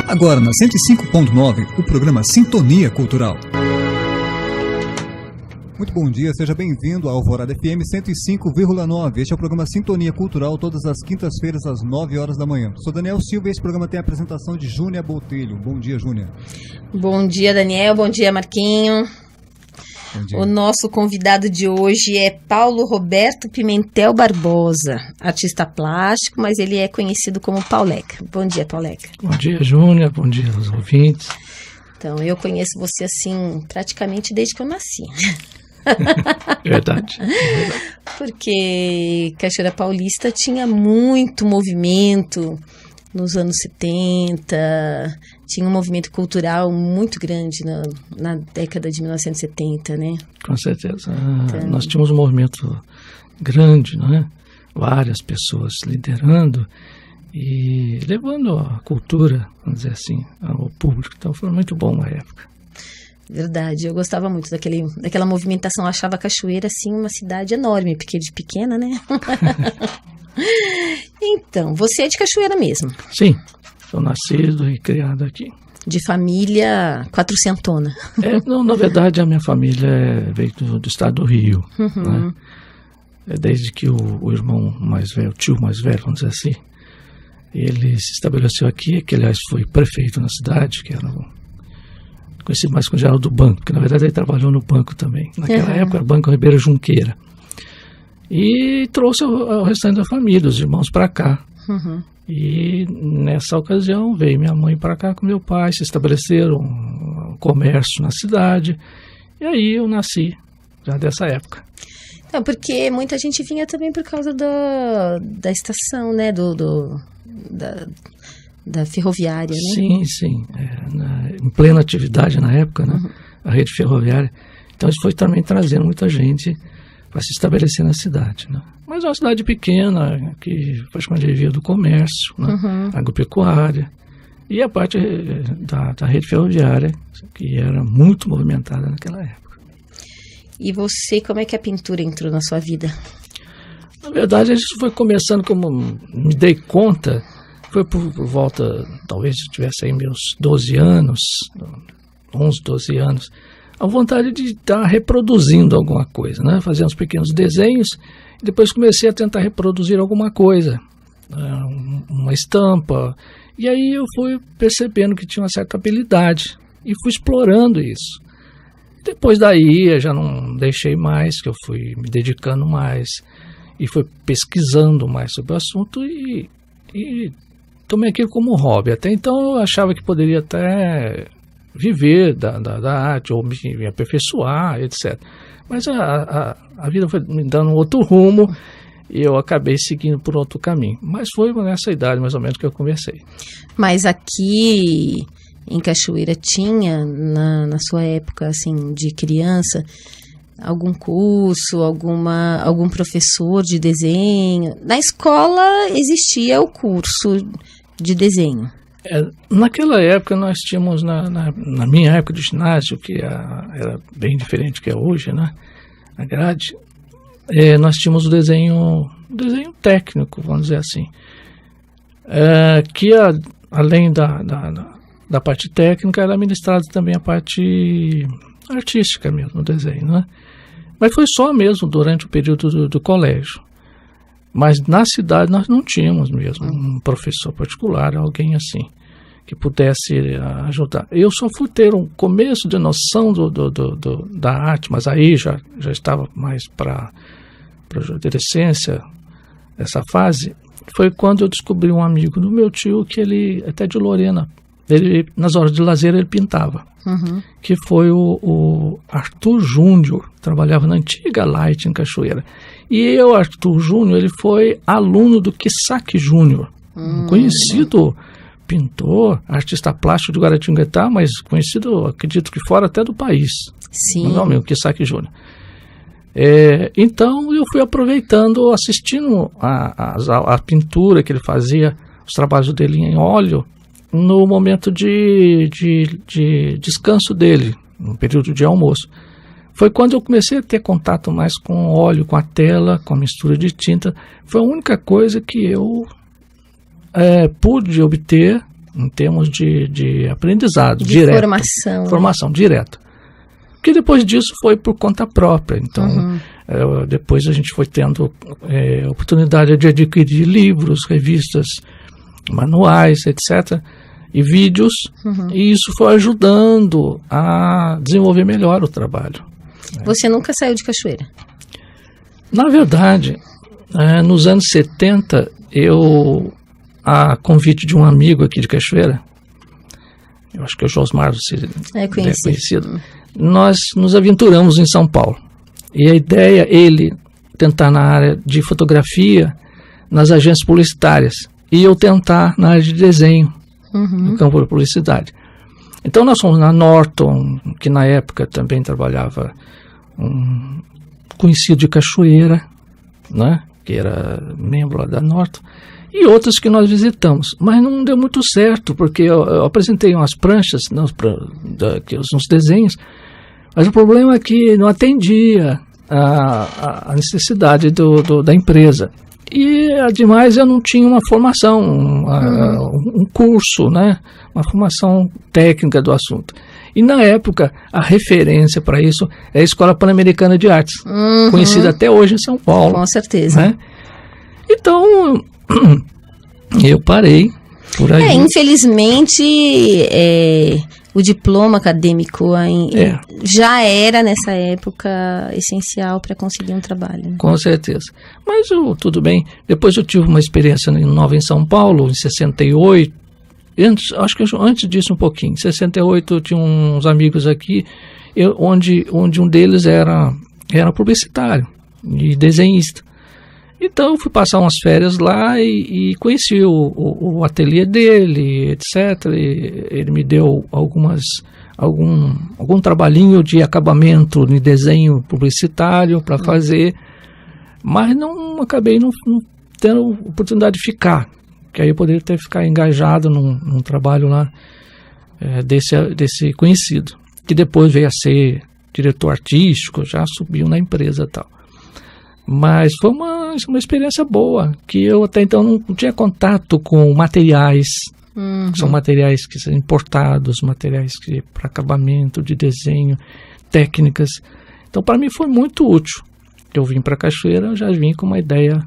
Agora, na 105.9, o programa Sintonia Cultural. Muito bom dia, seja bem-vindo ao Alvorada FM 105,9. Este é o programa Sintonia Cultural, todas as quintas-feiras, às 9 horas da manhã. Sou Daniel Silva e esse programa tem a apresentação de Júnia Botelho. Bom dia, Júnia. Bom dia, Daniel. Bom dia, Marquinho. Bom dia. O nosso convidado de hoje é Paulo Roberto Pimentel Barbosa, artista plástico, mas ele é conhecido como Pauleca. Bom dia, Pauleca. Bom dia, Júnia. Bom dia aos ouvintes. Então, eu conheço você assim praticamente desde que eu nasci. Verdade. Porque Cachoeira Paulista tinha muito movimento nos anos 70, tinha um movimento cultural muito grande na década de 1970, né? Com certeza. Então, nós tínhamos um movimento grande, né? Várias pessoas liderando e levando a cultura, vamos dizer assim, ao público. Então foi muito bom na época. Verdade, eu gostava muito daquela movimentação, eu achava Cachoeira, assim, uma cidade enorme, porque de pequena, né? Então, você é de Cachoeira mesmo? Sim, sou nascido e criado aqui. De família quatrocentona? Não, na verdade, a minha família veio do estado do Rio, né? Desde que o irmão mais velho, o tio mais velho, vamos dizer assim, ele se estabeleceu aqui, que aliás foi prefeito na cidade, que era conhecido mais como Geraldo do Banco, que na verdade ele trabalhou no banco também. Naquela época era o Banco Ribeiro Junqueira. E trouxe o restante da família, os irmãos para cá. E nessa ocasião veio minha mãe para cá com meu pai, se estabeleceram um comércio na cidade. E aí eu nasci, já dessa época. É, porque muita gente vinha também por causa da estação, né, da ferroviária, né? Sim, sim. Em plena atividade na época, né? A rede ferroviária. Então isso foi também trazendo muita gente para se estabelecer na cidade, né? Mas é uma cidade pequena, que praticamente vivia do comércio, né? Agropecuária. E a parte da rede ferroviária, que era muito movimentada naquela época. E você, como é que a pintura entrou na sua vida? Na verdade, isso foi começando, como me dei conta, foi por volta, talvez eu tivesse aí meus 12 anos, 11, 12 anos, a vontade de estar reproduzindo alguma coisa, né? Fazendo uns pequenos desenhos, e depois comecei a tentar reproduzir alguma coisa, uma estampa, e aí eu fui percebendo que tinha uma certa habilidade, e fui explorando isso. Depois daí eu já não deixei mais, que eu fui me dedicando mais, e fui pesquisando mais sobre o assunto, e tomei aquilo como hobby. Até então eu achava que poderia até viver da arte, ou me aperfeiçoar, etc. Mas a vida foi me dando um outro rumo, e eu acabei seguindo por outro caminho. Mas foi nessa idade, mais ou menos, que eu comecei. Mas aqui em Cachoeira tinha, na sua época, assim, de criança, algum curso, algum professor de desenho? Na escola existia o curso de desenho. Naquela época nós tínhamos, na minha época de ginásio, que era bem diferente do que é hoje, né? A grade, nós tínhamos o desenho técnico, vamos dizer assim, que além da parte técnica, era ministrada também a parte artística mesmo, no desenho, né? Mas foi só mesmo durante o período do colégio. Mas na cidade nós não tínhamos mesmo um professor particular, alguém assim, que pudesse ajudar. Eu só fui ter um começo de noção da arte, mas aí já estava mais para a adolescência, essa fase, foi quando eu descobri um amigo do meu tio, que ele, até de Lorena, ele, nas horas de lazer ele pintava, que foi o Arthur Júnior, trabalhava na antiga Light em Cachoeira. E o Arthur Júnior, ele foi aluno do Kisaki Júnior, um conhecido pintor, artista plástico de Guaratinguetá, mas conhecido, acredito que fora até do país. Sim. O nome é o Kisaki Júnior. Então eu fui aproveitando, assistindo a pintura que ele fazia, os trabalhos dele em óleo, no momento de descanso dele, no período de almoço. Foi quando eu comecei a ter contato mais com o óleo, com a tela, com a mistura de tinta. Foi a única coisa que eu pude obter em termos de aprendizado, de direto. Formação direta. Porque depois disso foi por conta própria. Então, depois a gente foi tendo oportunidade de adquirir livros, revistas, manuais, etc., e vídeos, e isso foi ajudando a desenvolver melhor o trabalho. Você nunca saiu de Cachoeira? Na verdade, nos anos 70, a convite de um amigo aqui de Cachoeira, eu acho que é o Josmar, você é conhecido, nós nos aventuramos em São Paulo. E a ideia, ele tentar na área de fotografia, nas agências publicitárias, e eu tentar na área de desenho, no campo da publicidade. Então nós fomos na Norton, que na época também trabalhava um conhecido de Cachoeira, né, que era membro lá da Norton, e outras que nós visitamos, mas não deu muito certo, porque eu apresentei umas pranchas, uns desenhos, mas o problema é que não atendia a necessidade da empresa. E, ademais, eu não tinha uma formação, um curso, né? Uma formação técnica do assunto. E, na época, a referência para isso é a Escola Pan-Americana de Artes, conhecida até hoje em São Paulo. Com certeza. Né? Então, eu parei por aí. Infelizmente, o diploma acadêmico já era, nessa época, essencial para conseguir um trabalho. Né? Com certeza. Mas tudo bem. Depois eu tive uma experiência nova em São Paulo, em 68. Acho que antes disso um pouquinho. Em 68 eu tinha uns amigos aqui, onde um deles era publicitário e desenhista. Então eu fui passar umas férias lá e conheci o ateliê dele, etc. E ele me deu algum trabalhinho de acabamento de desenho publicitário para fazer, mas acabei não tendo oportunidade de ficar, que aí eu poderia ter ficado engajado num trabalho lá desse conhecido, que depois veio a ser diretor artístico, já subiu na empresa e tal. Mas foi uma experiência boa, que eu até então não tinha contato com materiais, que são materiais que são importados, materiais para acabamento, de desenho, técnicas. Então, para mim foi muito útil. Eu vim para Cachoeira, eu já vim com uma ideia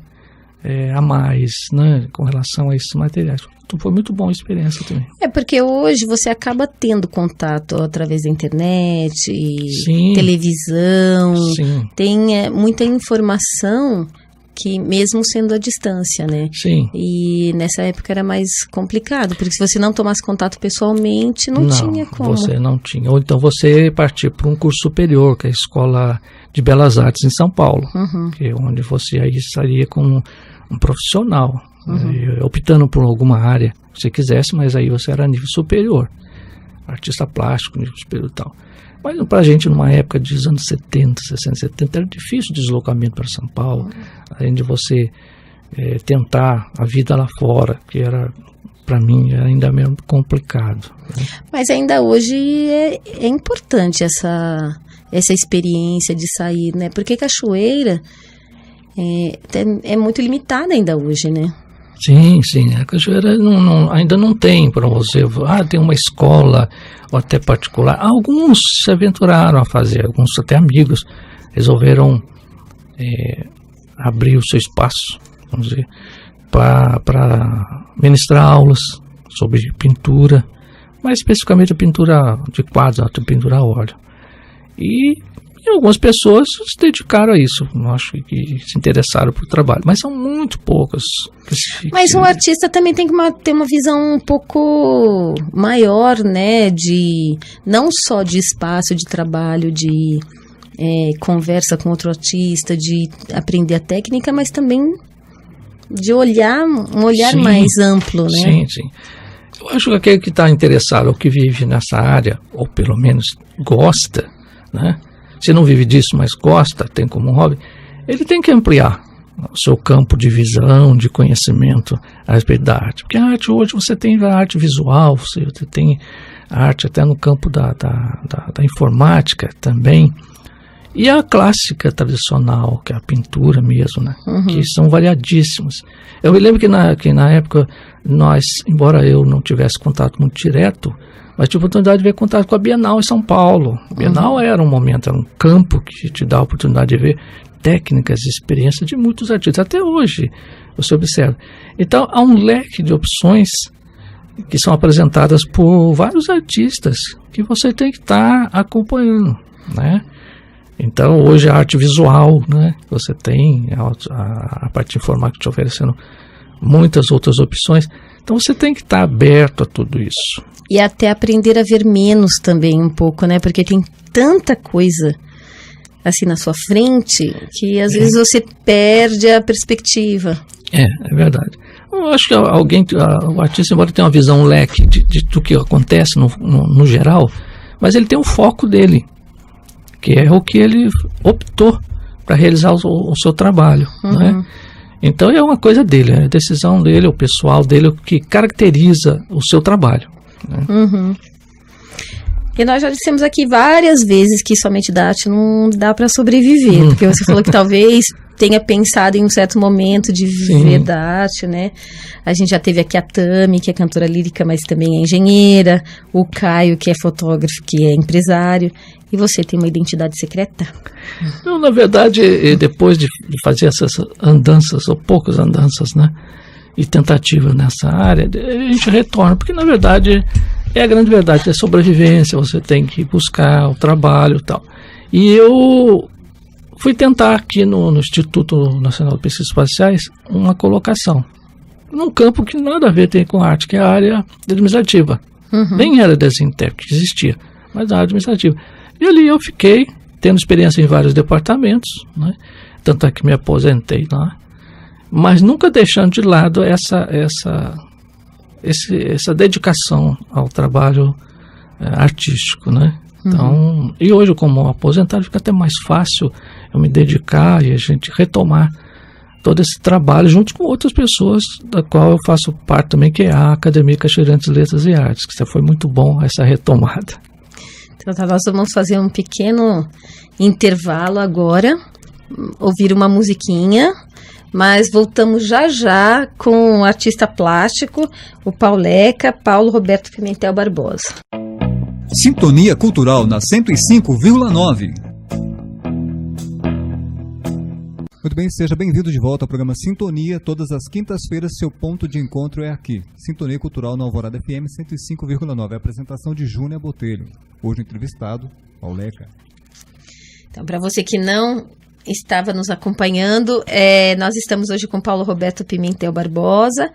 a mais, né, com relação a esses materiais. Então, foi muito boa a experiência também. Porque hoje você acaba tendo contato através da internet, Sim. televisão, Sim. Tem muita informação que mesmo sendo à distância, né? Sim. E nessa época era mais complicado, porque se você não tomasse contato pessoalmente, não tinha como. Você não tinha. Ou então você partir para um curso superior, que é a Escola de Belas Artes em São Paulo, que é onde você aí estaria como um profissional, optando por alguma área, se quisesse, mas aí você era nível superior, artista plástico, nível superior e tal. Mas para a gente, numa época dos anos 70, 60, 70, era difícil o deslocamento para São Paulo, além de você tentar a vida lá fora, que era, para mim, era ainda meio complicado. Né? Mas ainda hoje é importante essa experiência de sair, né? Porque Cachoeira é muito limitada ainda hoje, né? Sim. A Cachoeira ainda não tem para você. Tem uma escola, ou até particular. Alguns se aventuraram a fazer, alguns até amigos resolveram abrir o seu espaço, vamos dizer, para ministrar aulas sobre pintura, mais especificamente a pintura de quadros, a pintura a óleo. E algumas pessoas se dedicaram a isso, acho que se interessaram pelo trabalho, mas são muito poucas. Mas um artista também tem que ter uma visão um pouco maior, né, não só de espaço de trabalho, de conversa com outro artista, de aprender a técnica, mas também de um olhar mais amplo, né? Sim. Eu acho que aquele que está interessado, ou que vive nessa área, ou pelo menos gosta, né? Se não vive disso, mas gosta, tem como um hobby, ele tem que ampliar o seu campo de visão, de conhecimento a respeito da arte. Porque a arte hoje, você tem a arte visual, você tem a arte até no campo da informática também. E a clássica tradicional, que é a pintura mesmo, né? Que são variadíssimos. Eu me lembro que na época, nós, embora eu não tivesse contato muito direto, mas tive a oportunidade de ver contato com a Bienal em São Paulo. A Bienal era um momento, era um campo que te dá a oportunidade de ver técnicas e experiências de muitos artistas. Até hoje, você observa. Então, há um leque de opções que são apresentadas por vários artistas que você tem que estar acompanhando, né? Então, hoje a arte visual, né? Você tem a parte informática te oferecendo muitas outras opções. Então, você tem que estar aberto a tudo isso. E até aprender a ver menos também um pouco, né? Porque tem tanta coisa assim na sua frente que às vezes você perde a perspectiva. É verdade. Eu acho que o artista, embora tenha uma visão, um leque do que acontece no geral, mas ele tem um foco dele, que é o que ele optou para realizar o seu trabalho, né? Então é uma coisa dele, é a decisão dele, o pessoal dele, o que caracteriza o seu trabalho, né? E nós já dissemos aqui várias vezes que somente da arte não dá para sobreviver, porque você falou que talvez tenha pensado em um certo momento de viver da arte, né? A gente já teve aqui a Tami, que é cantora lírica, mas também é engenheira, o Caio, que é fotógrafo, que é empresário, e você tem uma identidade secreta? Não, na verdade, depois de fazer essas andanças, ou poucas andanças, né, e tentativas nessa área, a gente retorna, porque na verdade é a grande verdade, é sobrevivência, você tem que buscar o trabalho e tal. E eu fui tentar aqui no Instituto Nacional de Pesquisas Espaciais uma colocação num campo que nada a ver tem com arte, que é a área administrativa. Nem era desenho técnico que existia, mas a área administrativa. E ali eu fiquei tendo experiência em vários departamentos, né? Tanto é que me aposentei lá, mas nunca deixando de lado essa dedicação ao trabalho artístico, né? Então, e hoje, como aposentado, fica até mais fácil eu me dedicar e a gente retomar todo esse trabalho junto com outras pessoas, da qual eu faço parte também, que é a Academia Cachoeirense de Letras e Artes, que foi muito bom essa retomada. Então, nós vamos fazer um pequeno intervalo agora, ouvir uma musiquinha, mas voltamos já com o artista plástico, o Pauleca, Paulo Roberto Pimentel Barbosa. Sintonia Cultural na 105,9. Muito bem, seja bem-vindo de volta ao programa Sintonia. Todas as quintas-feiras, seu ponto de encontro é aqui. Sintonia Cultural na Alvorada FM 105,9. A apresentação de Júnia Botelho. Hoje entrevistado, Pauleca. Então, para você que não estava nos acompanhando, nós estamos hoje com Paulo Roberto Pimentel Barbosa,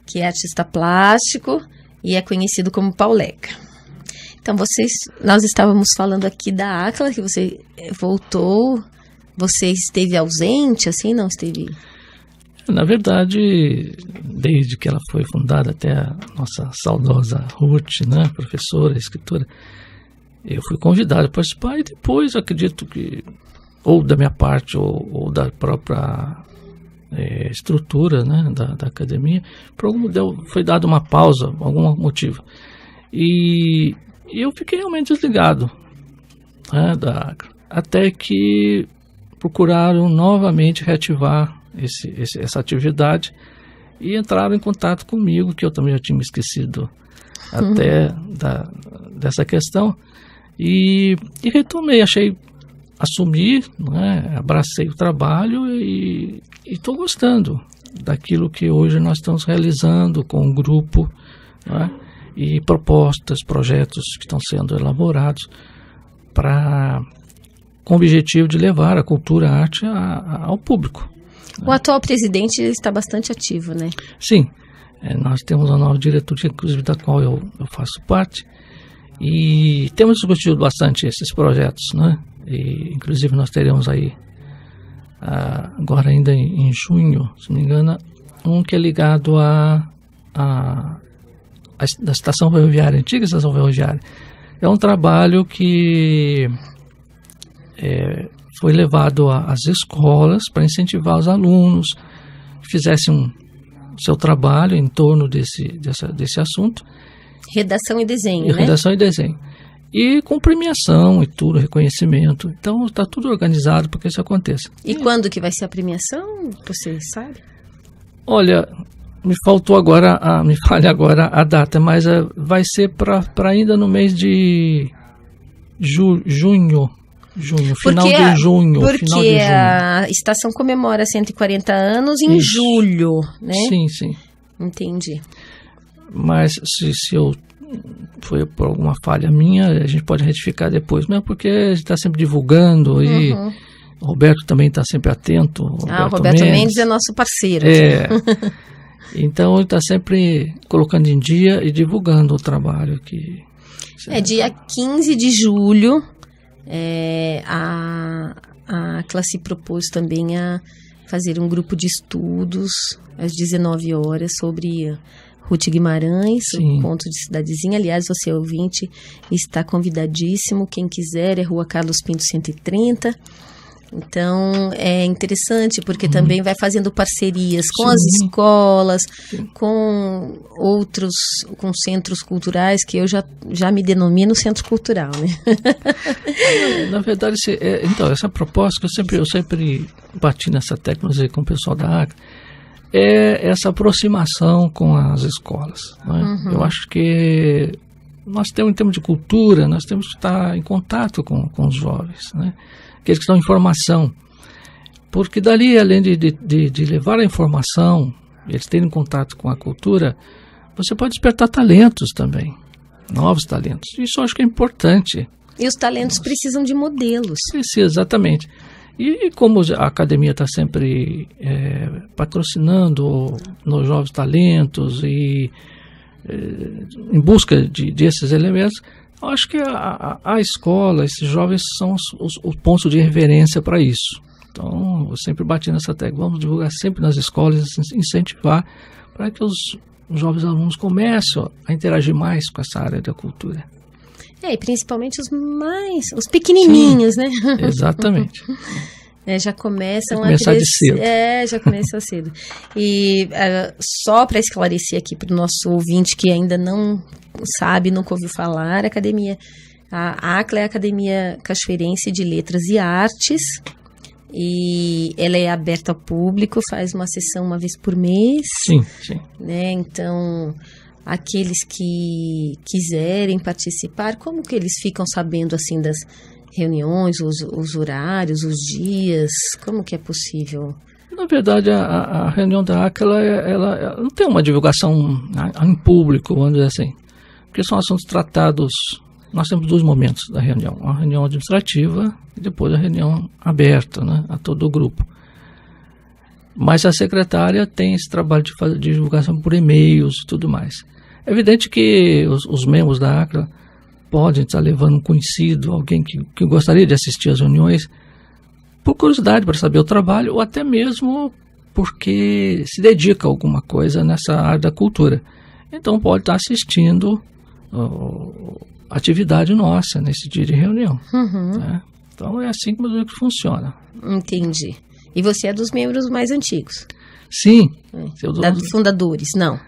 que é artista plástico e é conhecido como Pauleca. Então, nós estávamos falando aqui da ACLA, que você voltou, você esteve ausente, assim, não esteve? Na verdade, desde que ela foi fundada, até a nossa saudosa Ruth, né, professora, escritora, eu fui convidado a participar e depois, acredito que, ou da minha parte, ou da própria estrutura, né, da academia, por foi dada uma pausa, por algum motivo. E eu fiquei realmente desligado, né, até que procuraram novamente reativar essa atividade e entraram em contato comigo, que eu também já tinha me esquecido até dessa questão, e retomei, assumi, né, abracei o trabalho e estou gostando daquilo que hoje nós estamos realizando com o grupo, né, e propostas, projetos que estão sendo elaborados com o objetivo de levar a cultura, a arte ao público. O atual presidente está bastante ativo, né? Sim, nós temos uma nova diretoria, inclusive da qual eu faço parte, e temos discutido bastante esses projetos, né? E, inclusive nós teremos aí, agora ainda em junho, se não me engano, um que é ligado da estação ferroviária, antiga estação ferroviária. É um trabalho que foi levado às escolas para incentivar os alunos que fizessem o seu trabalho em torno desse assunto. Redação e desenho, né? Redação e desenho. E com premiação e tudo, reconhecimento. Então está tudo organizado para que isso aconteça. E quando que vai ser a premiação? Você sabe? Olha, me falha agora a data, mas vai ser para ainda no mês de junho, final de junho. Porque a estação comemora 140 anos em julho, né? Sim. Entendi. Mas se eu foi por alguma falha minha, a gente pode retificar depois, mesmo porque a gente está sempre divulgando e o Roberto também está sempre atento. O Roberto Mendes é nosso parceiro. Então ele está sempre colocando em dia e divulgando o trabalho que... Dia 15 de julho, a classe propôs também a fazer um grupo de estudos às 19 horas sobre Ruth Guimarães, o Conto de Cidadezinha. Aliás, você ouvinte está convidadíssimo, quem quiser, é Rua Carlos Pinto 130. Então, é interessante porque também vai fazendo parcerias com as escolas, com com centros culturais, que eu já me denomino centro cultural, né? Na verdade, então, essa proposta que eu sempre bati nessa tecla com o pessoal da ACLA, é essa aproximação com as escolas. Né? Eu acho que nós temos, em termos de cultura, nós temos que estar em contato com os jovens, né? Aqueles que estão em formação. Porque dali, além de levar a informação, eles terem contato com a cultura, você pode despertar talentos também, novos talentos. Isso eu acho que é importante. E os talentos precisam de modelos. Precisa, exatamente. E como a academia está sempre patrocinando nos jovens talentos e em busca desses elementos, eu acho que a escola, esses jovens são os pontos de referência para isso. Então, eu sempre bati nessa tecla. Vamos divulgar sempre nas escolas, incentivar para que os jovens alunos comecem a interagir mais com essa área da cultura. E principalmente os pequenininhos, né? Exatamente. Já começam a crescer. Cedo. Já começam cedo. E só para esclarecer aqui para o nosso ouvinte que ainda não sabe, nunca ouviu falar, a ACLA é a Academia Cachoeirense de Letras e Artes, e ela é aberta ao público, faz uma sessão uma vez por mês. Sim. Né? Então, aqueles que quiserem participar, como que eles ficam sabendo assim das reuniões, os horários, os dias? Como que é possível? Na verdade, a reunião da ACLA, ela não tem uma divulgação em público, vamos dizer assim, porque são assuntos tratados. Nós temos 2 momentos da reunião: a reunião administrativa e depois a reunião aberta, né, a todo o grupo. Mas a secretária tem esse trabalho de divulgação por e-mails e tudo mais. É evidente que os membros da ACLA podem estar levando um conhecido, alguém que gostaria de assistir às reuniões, por curiosidade, para saber o trabalho, ou até mesmo porque se dedica a alguma coisa nessa área da cultura. Então pode estar assistindo a atividade nossa nesse dia de reunião. Né? Então é assim que funciona. Entendi. E você é dos membros mais antigos? Sim. Dos fundadores, não?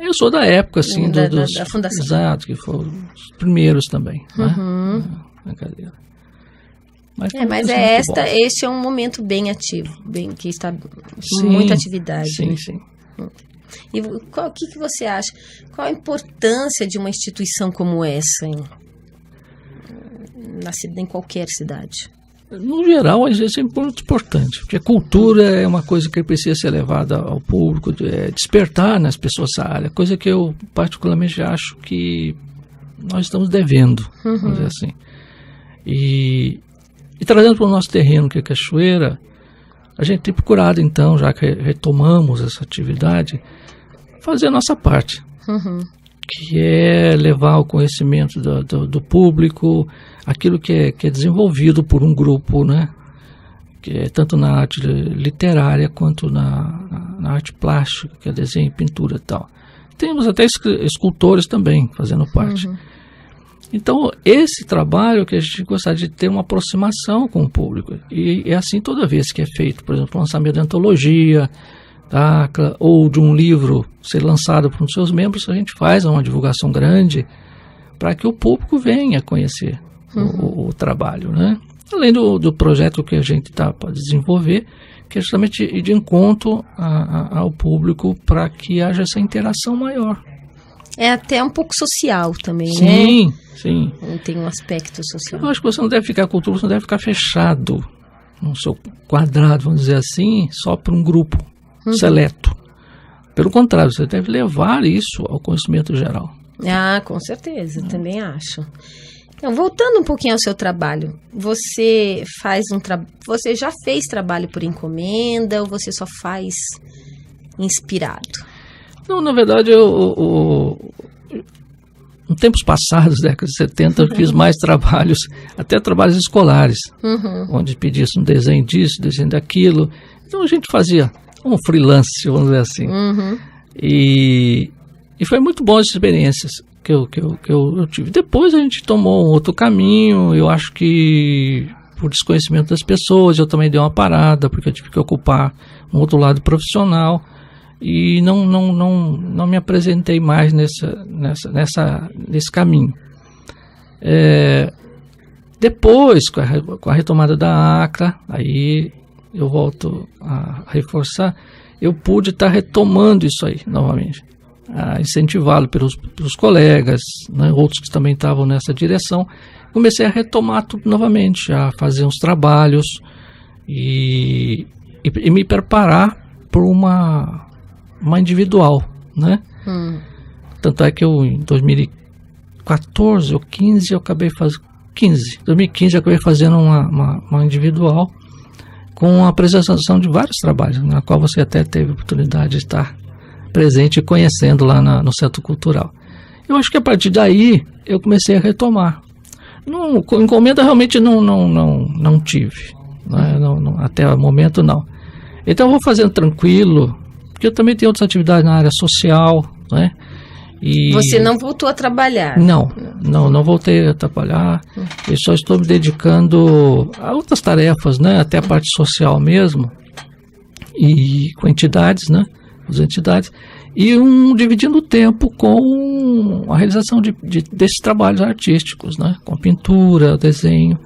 Eu sou da época, assim, da fundação. Exato, que foram os primeiros também. Né? Na cadeira. Mas este é um momento bem ativo, que está com muita atividade. Sim, né? sim. E o que você acha? Qual a importância de uma instituição como essa em qualquer cidade? No geral, isso é muito importante, porque a cultura é uma coisa que precisa ser levada ao público, despertar nas pessoas essa área, coisa que eu particularmente acho que nós estamos devendo, vamos dizer assim. E trazendo para o nosso terreno, que é Cachoeira, a gente tem procurado, então, já que retomamos essa atividade, fazer a nossa parte, que é levar o conhecimento do público, aquilo que é desenvolvido por um grupo, né? Que é tanto na arte literária quanto na arte plástica, que é desenho e pintura e tal. Temos até escultores também fazendo parte. Então, esse trabalho que a gente gostaria de ter uma aproximação com o público. E é assim toda vez que é feito, por exemplo, o lançamento de antologia, da ACLA, ou de um livro ser lançado por um dos seus membros, a gente faz uma divulgação grande, para que o público venha conhecer o trabalho, né? Além do projeto que a gente está para desenvolver, que é justamente ir de encontro ao público para que haja essa interação maior. É até um pouco social também, sim, né? Sim. Tem um aspecto social. Eu acho que você não deve ficar, a cultura não deve ficar fechado no seu quadrado, vamos dizer assim, só para um grupo seleto. Pelo contrário, você deve levar isso ao conhecimento geral. Ah, com certeza, também acho. Então, voltando um pouquinho ao seu trabalho, você você já fez trabalho por encomenda ou você só faz inspirado? Não, na verdade, em tempos passados, década de 70, eu fiz mais trabalhos, até trabalhos escolares, onde pedisse um desenho disso, desenho daquilo. Então a gente fazia um freelance, vamos dizer assim. E foi muito bom as experiências que eu tive. Depois a gente tomou um outro caminho, eu acho que por desconhecimento das pessoas, eu também dei uma parada, porque eu tive que ocupar um outro lado profissional. E não me apresentei mais nesse caminho. Depois, com a retomada da ACRA, aí eu volto a reforçar, eu pude estar retomando isso aí novamente, incentivado pelos colegas, né, outros que também estavam nessa direção. Comecei a retomar tudo novamente, a fazer uns trabalhos e me preparar para uma individual, né? Tanto é que em 2014 ou 15 eu acabei fazendo 2015 eu acabei fazendo uma individual com a apresentação de vários trabalhos, na qual você até teve a oportunidade de estar presente e conhecendo lá no Centro Cultural. Eu acho que a partir daí eu comecei a retomar. Encomenda realmente não tive, né? Até o momento não. Então eu vou fazendo tranquilo, porque eu também tenho outras atividades na área social, né? E você não voltou a trabalhar? Não voltei a trabalhar. Eu só estou me dedicando a outras tarefas, né? Até a parte social mesmo, e com entidades, né? As entidades, e dividindo o tempo com a realização desses trabalhos artísticos, né? Com pintura, desenho.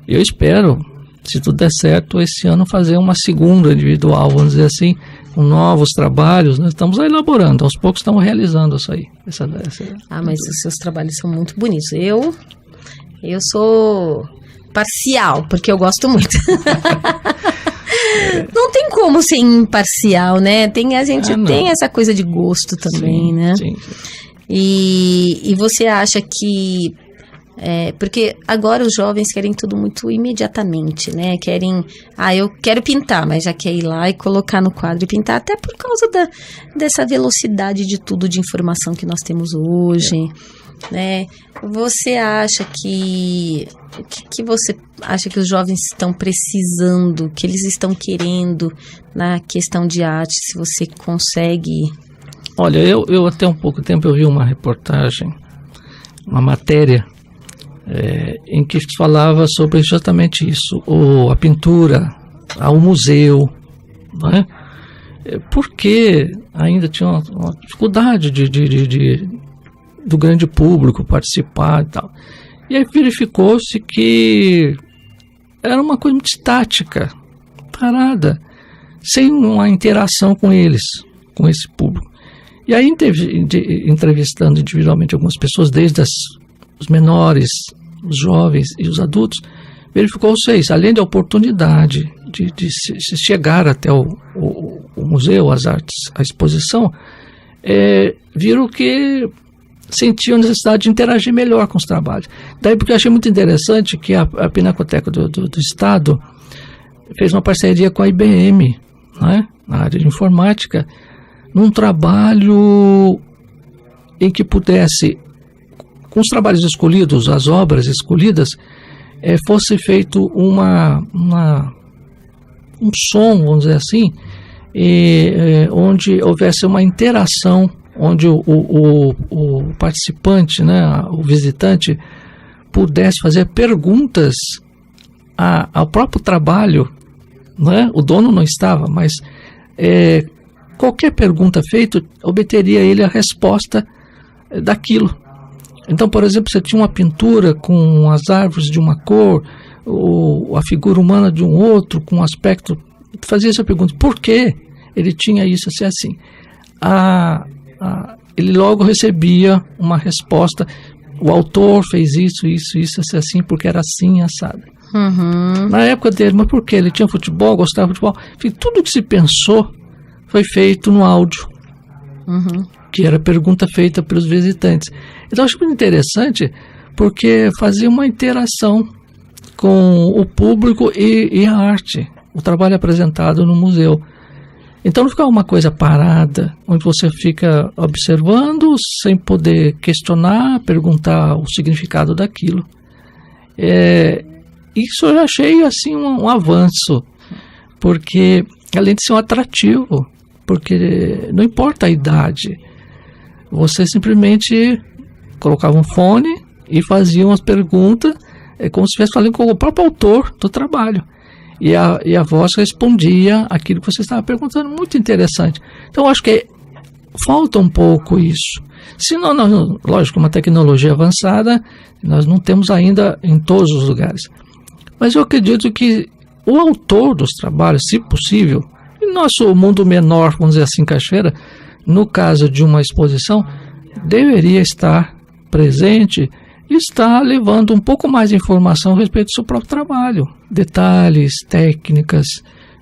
Eu espero, se tudo der certo, esse ano fazer uma segunda individual, vamos dizer assim, com novos trabalhos. Nós estamos elaborando, aos poucos estamos realizando isso aí. Mas os seus trabalhos são muito bonitos. Eu sou parcial, porque eu gosto muito. Não tem como ser imparcial, né? A gente tem essa coisa de gosto também, sim, né? Sim. E você acha que... porque agora os jovens querem tudo muito imediatamente, né? Eu quero pintar, mas já quer ir lá e colocar no quadro e pintar, até por causa dessa velocidade de tudo, de informação que nós temos hoje, né? Você acha que você acha que os jovens estão precisando, que eles estão querendo na questão de arte, se você consegue... Olha, eu até um pouco tempo eu vi uma reportagem, uma matéria, em que falava sobre exatamente isso, a pintura, o museu, né? Porque ainda tinha uma dificuldade do grande público participar e tal. E aí verificou-se que era uma coisa muito estática, parada, sem uma interação com eles, com esse público. E aí, entrevistando individualmente algumas pessoas, desde os menores, os jovens e os adultos, verificou-se isso, além da oportunidade de se chegar até o museu, as artes, a exposição, viram que sentiam necessidade de interagir melhor com os trabalhos. Daí porque eu achei muito interessante que a Pinacoteca do Estado fez uma parceria com a IBM, né, na área de informática, num trabalho em que pudesse, com os trabalhos escolhidos, as obras escolhidas, fosse feito um som, vamos dizer assim, onde houvesse uma interação, onde o participante, né, o visitante, pudesse fazer perguntas ao próprio trabalho, né? O dono não estava, mas qualquer pergunta feita, obteria ele a resposta daquilo. Então, por exemplo, você tinha uma pintura com as árvores de uma cor, ou a figura humana de um outro, com um aspecto. Fazia essa pergunta: por que ele tinha isso assim? Ele logo recebia uma resposta: o autor fez isso, assim, porque era assim, assado. Uhum. Na época dele, mas por quê? Ele tinha futebol, gostava de futebol. Enfim, tudo que se pensou foi feito no áudio, que era pergunta feita pelos visitantes. Então, eu acho muito interessante, porque fazia uma interação com o público e a arte, o trabalho apresentado no museu. Então não ficava uma coisa parada, onde você fica observando sem poder questionar, perguntar o significado daquilo. Isso eu achei assim um avanço, porque além de ser um atrativo, porque não importa a idade, você simplesmente colocava um fone e fazia umas perguntas, como se estivesse falando com o próprio autor do trabalho. E a voz respondia aquilo que você estava perguntando. Muito interessante. Então, acho que falta um pouco isso. Se não, lógico, uma tecnologia avançada, nós não temos ainda em todos os lugares. Mas eu acredito que o autor dos trabalhos, se possível, em nosso mundo menor, vamos dizer assim, Cachoeira, no caso de uma exposição, deveria estar presente e está levando um pouco mais de informação a respeito do seu próprio trabalho, detalhes, técnicas,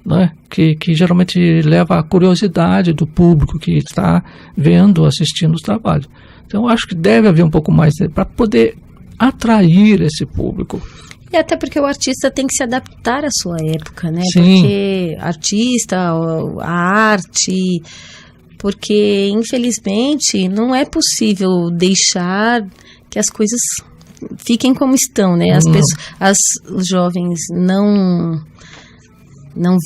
né, que geralmente leva à curiosidade do público que está vendo, assistindo os trabalhos. Então, eu acho que deve haver um pouco mais para poder atrair esse público. E até porque o artista tem que se adaptar à sua época, né? Sim. Porque artista, a arte... Porque, infelizmente, não é possível deixar que as coisas fiquem como estão, né? Os jovens não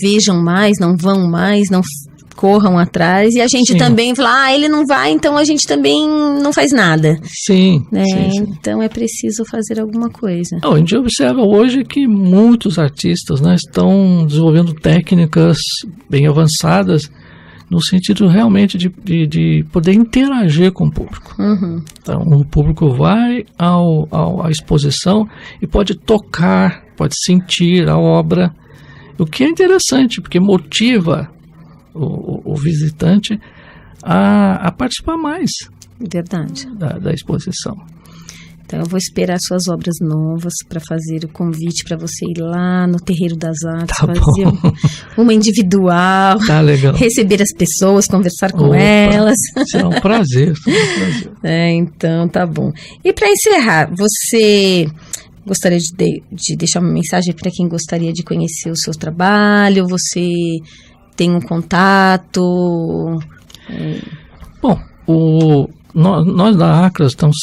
vejam mais, não vão mais, não corram atrás. E a gente também fala, ele não vai, então a gente também não faz nada. Sim, né? sim. Então é preciso fazer alguma coisa. A gente observa hoje que muitos artistas, né, estão desenvolvendo técnicas bem avançadas no sentido realmente de poder interagir com o público. Então, o público vai à exposição e pode tocar, pode sentir a obra, o que é interessante, porque motiva o visitante a participar mais. Verdade. Da exposição. Então, eu vou esperar suas obras novas para fazer o convite para você ir lá no Terreiro das Artes, fazer uma individual, tá legal. Receber as pessoas, conversar com elas. Será um prazer. Então, tá bom. E para encerrar, você gostaria de deixar uma mensagem para quem gostaria de conhecer o seu trabalho? Você tem um contato? Bom, nós da Acras estamos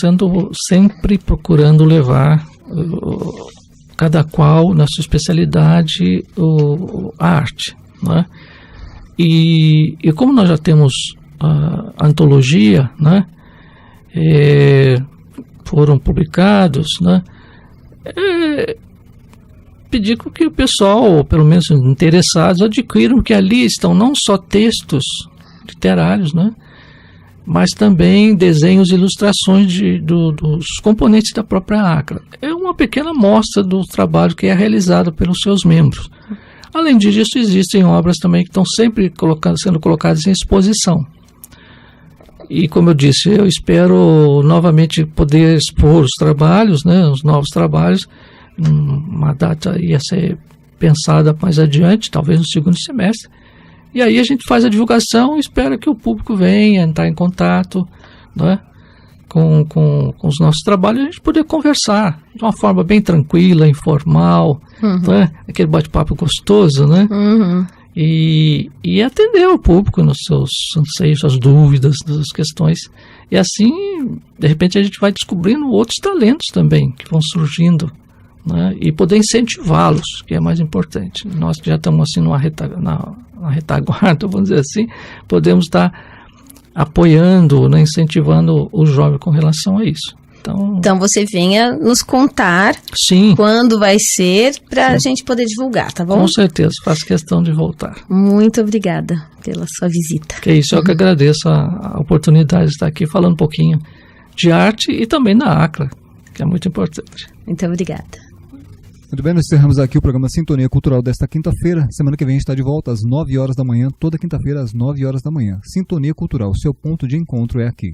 sempre procurando levar cada qual na sua especialidade a arte, né? E como nós já temos a antologia, né? Foram publicados, né? Pedir que o pessoal, ou pelo menos interessados, adquiram, que ali estão não só textos literários, né? Mas também desenhos e ilustrações dos componentes da própria Acra. É uma pequena amostra do trabalho que é realizado pelos seus membros. Além disso, existem obras também que estão sempre sendo colocadas em exposição. E, como eu disse, eu espero novamente poder expor os trabalhos, né, os novos trabalhos. Uma data ia ser pensada mais adiante, talvez no segundo semestre. E aí a gente faz a divulgação e espera que o público venha entrar em contato, né, com os nossos trabalhos, e a gente poder conversar de uma forma bem tranquila, informal, né, aquele bate-papo gostoso, né, e atender o público nos seus anseios, suas dúvidas, suas questões. E assim, de repente, a gente vai descobrindo outros talentos também que vão surgindo, né, e poder incentivá-los, que é mais importante. Nós que já estamos assim na retaguarda, vamos dizer assim, podemos estar apoiando, né, incentivando o jovem com relação a isso. Então você venha nos contar quando vai ser para a gente poder divulgar, tá bom? Com certeza, faço questão de voltar. Muito obrigada pela sua visita. Que isso, eu que agradeço a oportunidade de estar aqui falando um pouquinho de arte e também na ACLA, que é muito importante. Muito obrigada. Muito bem, nós encerramos aqui o programa Sintonia Cultural desta quinta-feira. Semana que vem a gente está de volta às 9 horas da manhã, toda quinta-feira às 9 horas da manhã. Sintonia Cultural, seu ponto de encontro é aqui.